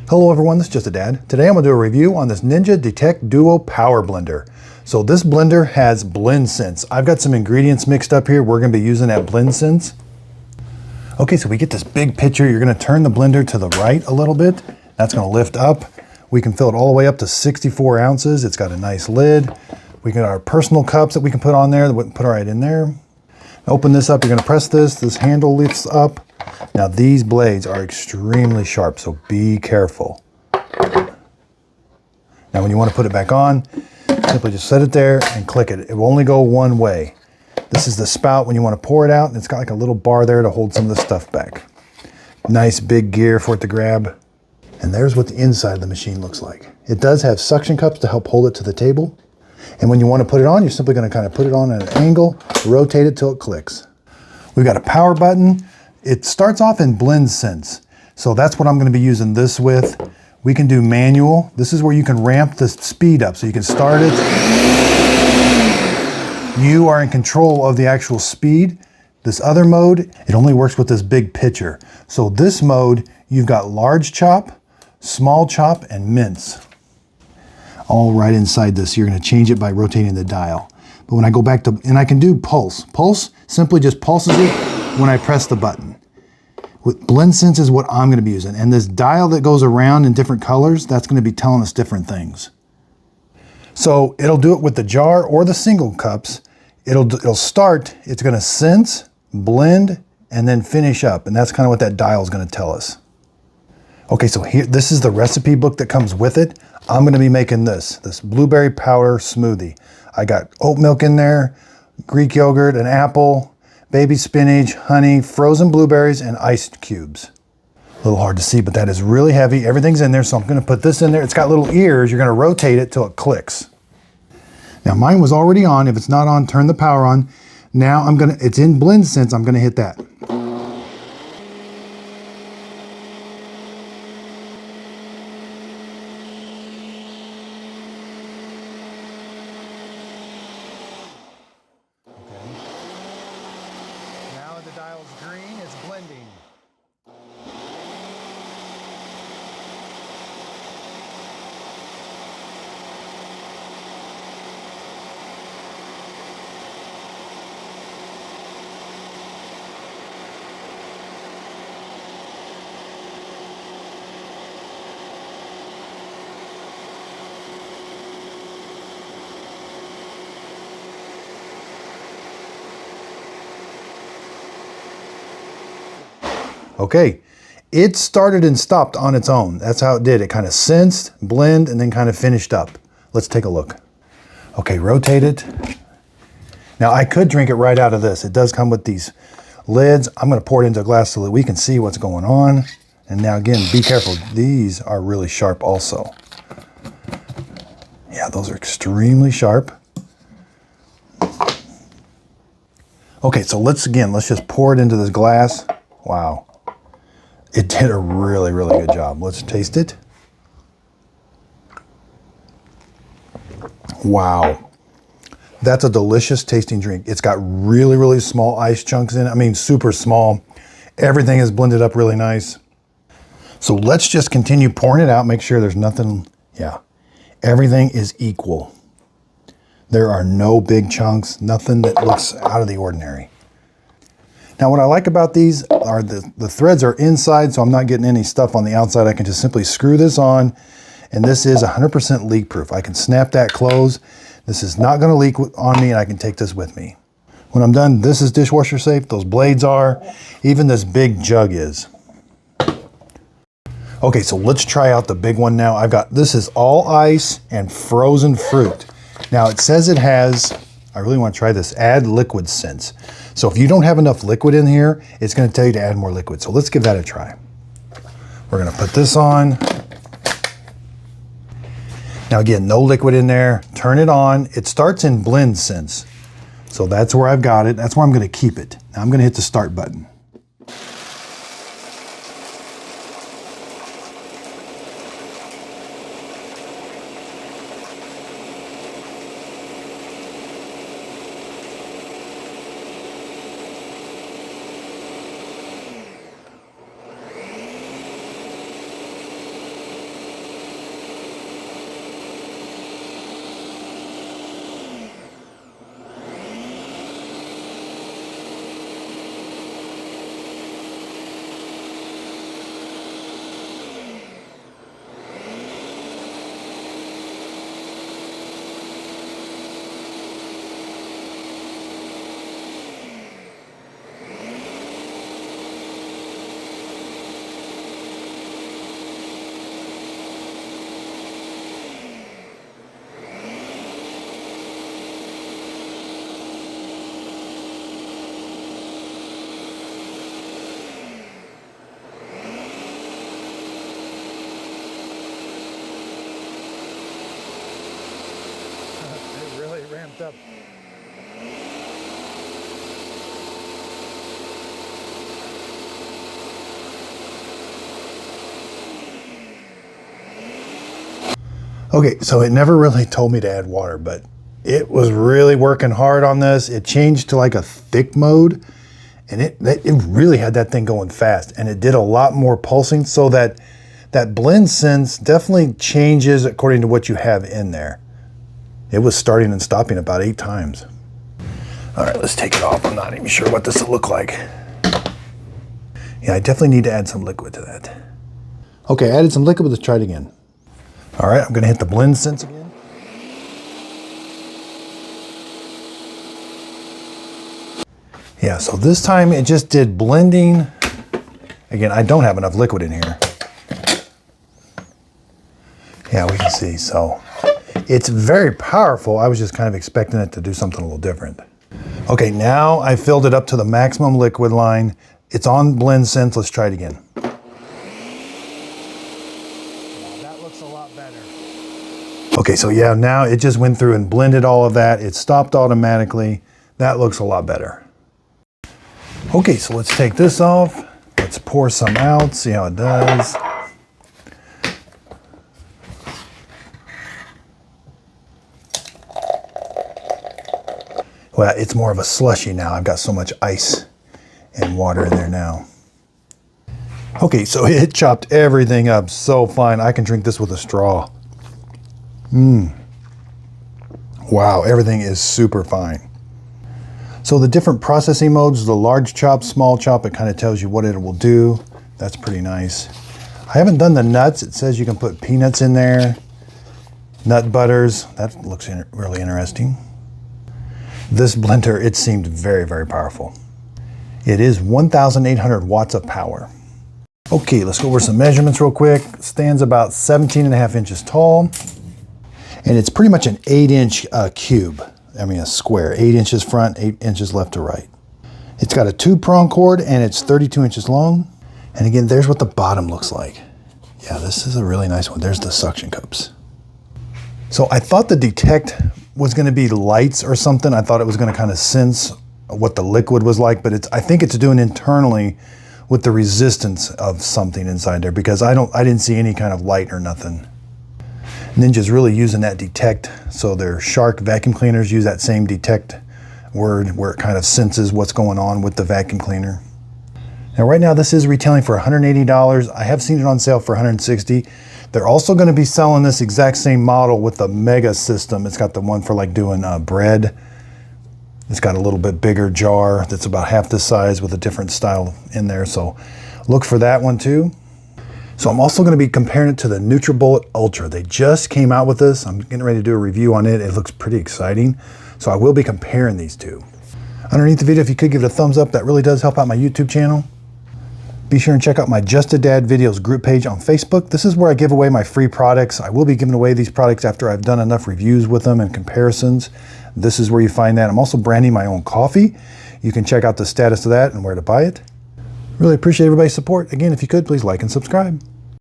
Hello everyone, this is Just a Dad. Today I'm going to do a review on this Ninja Detect Duo Power Blender. So this blender has blend sense. I've got some ingredients mixed up here. We're going to be using that blend sense. Okay, so we get this big picture. You're going to turn the blender to the right a little bit. That's going to lift up. We can fill it all the way up to 64 ounces. It's got a nice lid. We got our personal cups that we can put on there that we can put right in there. Open this up. You're going to press this. This handle lifts up. Now these blades are extremely sharp, so be careful. Now when you want to put it back on, simply just set it there and click it. It will only go one way. This is the spout when you want to pour it out, and it's got like a little bar there to hold some of the stuff back. Nice big gear for it to grab. And there's what the inside of the machine looks like. It does have suction cups to help hold it to the table. And when you want to put it on, you're simply going to kind of put it on at an angle, rotate it till it clicks. We've got a power button. It starts off in blend sense. So that's what I'm going to be using this with. We can do manual. This is where you can ramp the speed up. So you can start it. You are in control of the actual speed. This other mode, it only works with this big pitcher. So this mode, you've got large chop, small chop, and mince. All right inside this. You're going to change it by rotating the dial. But when I go back to, and I can do pulse. Pulse simply just pulses it when I press the button. With blend sense is what I'm going to be using. And this dial that goes around in different colors, that's going to be telling us different things. So it'll do it with the jar or the single cups. It'll start, it's going to sense, blend, and then finish up. And that's kind of what that dial is going to tell us. Okay, so here, this is the recipe book that comes with it. I'm going to be making this blueberry powder smoothie. I got oat milk in there, Greek yogurt, an apple, baby spinach, honey, frozen blueberries, and ice cubes. A little hard to see, but that is really heavy. Everything's in there, so I'm going to put this in there. It's got little ears. You're going to rotate it till it clicks. Now mine was already on. If it's not on, turn the power on. Now it's in blend sense. I'm going to hit that. Now the dial's green, it's blending. Okay, it started and stopped on its own. That's how it did. It kind of sensed, blend, and then kind of finished up. Let's take a look. Okay, rotate it. Now I could drink it right out of this. It does come with these lids. I'm going to pour it into a glass so that we can see what's going on. And now again, be careful. These are really sharp also. Yeah, those are extremely sharp. Okay, so let's just pour it into this glass. Wow. It did a really, really good job. Let's taste it. Wow. That's a delicious tasting drink. It's got really, really small ice chunks in it. I mean, super small. Everything is blended up really nice. So let's just continue pouring it out. Make sure there's nothing. Yeah. Everything is equal. There are no big chunks, nothing that looks out of the ordinary. Now what I like about these are the threads are inside, so I'm not getting any stuff on the outside. I can just simply screw this on, and this is 100% leak proof. I can snap that close. This is not going to leak on me, and I can take this with me. When I'm done, this is dishwasher safe. Those blades are. Even this big jug is. Okay, so let's try out the big one now. This is all ice and frozen fruit. Now it says it has, I really want to try this, add liquid sense. So if you don't have enough liquid in here, it's going to tell you to add more liquid. So let's give that a try. We're going to put this on. Now again, no liquid in there. Turn it on. It starts in blend sense. So that's where I've got it. That's where I'm going to keep it. Now I'm going to hit the start button. hooked up. Okay, so it never really told me to add water, but it was really working hard on this. It changed to like a thick mode, and it really had that thing going fast, and it did a lot more pulsing, so that blend sense definitely changes according to what you have in there. It was starting and stopping about 8 times. All right, let's take it off. I'm not even sure what this will look like. Yeah, I definitely need to add some liquid to that. Okay, I added some liquid. Let's try it again. All right, I'm gonna hit the blend sense again. Yeah, so this time it just did blending. Again, I don't have enough liquid in here. Yeah, we can see, so it's very powerful. I was just kind of expecting it to do something a little different. Okay, now I filled it up to the maximum liquid line. It's on blend sense. Let's try it again. That looks a lot better. Okay, so yeah, now it just went through and blended all of that. It stopped automatically. That looks a lot better. Okay, so let's take this off. Let's pour some out, see how it does. Well, it's more of a slushy now. I've got so much ice and water in there now. Okay, so it chopped everything up so fine. I can drink this with a straw. Wow, everything is super fine. So the different processing modes, the large chop, small chop, it kind of tells you what it will do. That's pretty nice. I haven't done the nuts. It says you can put peanuts in there, nut butters. That looks really interesting. This blender, it seemed very, very powerful. It is 1,800 watts of power. Okay, let's go over some measurements real quick. It stands about 17.5 inches tall. And it's pretty much an 8-inch cube. I mean a square, 8 inches front, 8 inches left to right. It's got a 2-prong cord and it's 32 inches long. And again, there's what the bottom looks like. Yeah, this is a really nice one. There's the suction cups. So I thought the detect was going to be lights or something. I thought it was going to kind of sense what the liquid was like, but I think it's doing internally with the resistance of something inside there, because I didn't see any kind of light or nothing. Ninja's really using that detect. So their Shark vacuum cleaners use that same detect word where it kind of senses what's going on with the vacuum cleaner. Now right now this is retailing for $180. I have seen it on sale for $160. They're also going to be selling this exact same model with the Mega system. It's got the one for like doing bread. It's got a little bit bigger jar that's about half this size with a different style in there. So look for that one too. So I'm also going to be comparing it to the NutriBullet Ultra. They just came out with this. I'm getting ready to do a review on it. It looks pretty exciting. So I will be comparing these two. Underneath the video, if you could give it a thumbs up, that really does help out my YouTube channel. Be sure and check out my Just a Dad Videos group page on Facebook. This is where I give away my free products. I will be giving away these products after I've done enough reviews with them and comparisons. This is where you find that. I'm also branding my own coffee. You can check out the status of that and where to buy it. Really appreciate everybody's support. Again, if you could, please like and subscribe.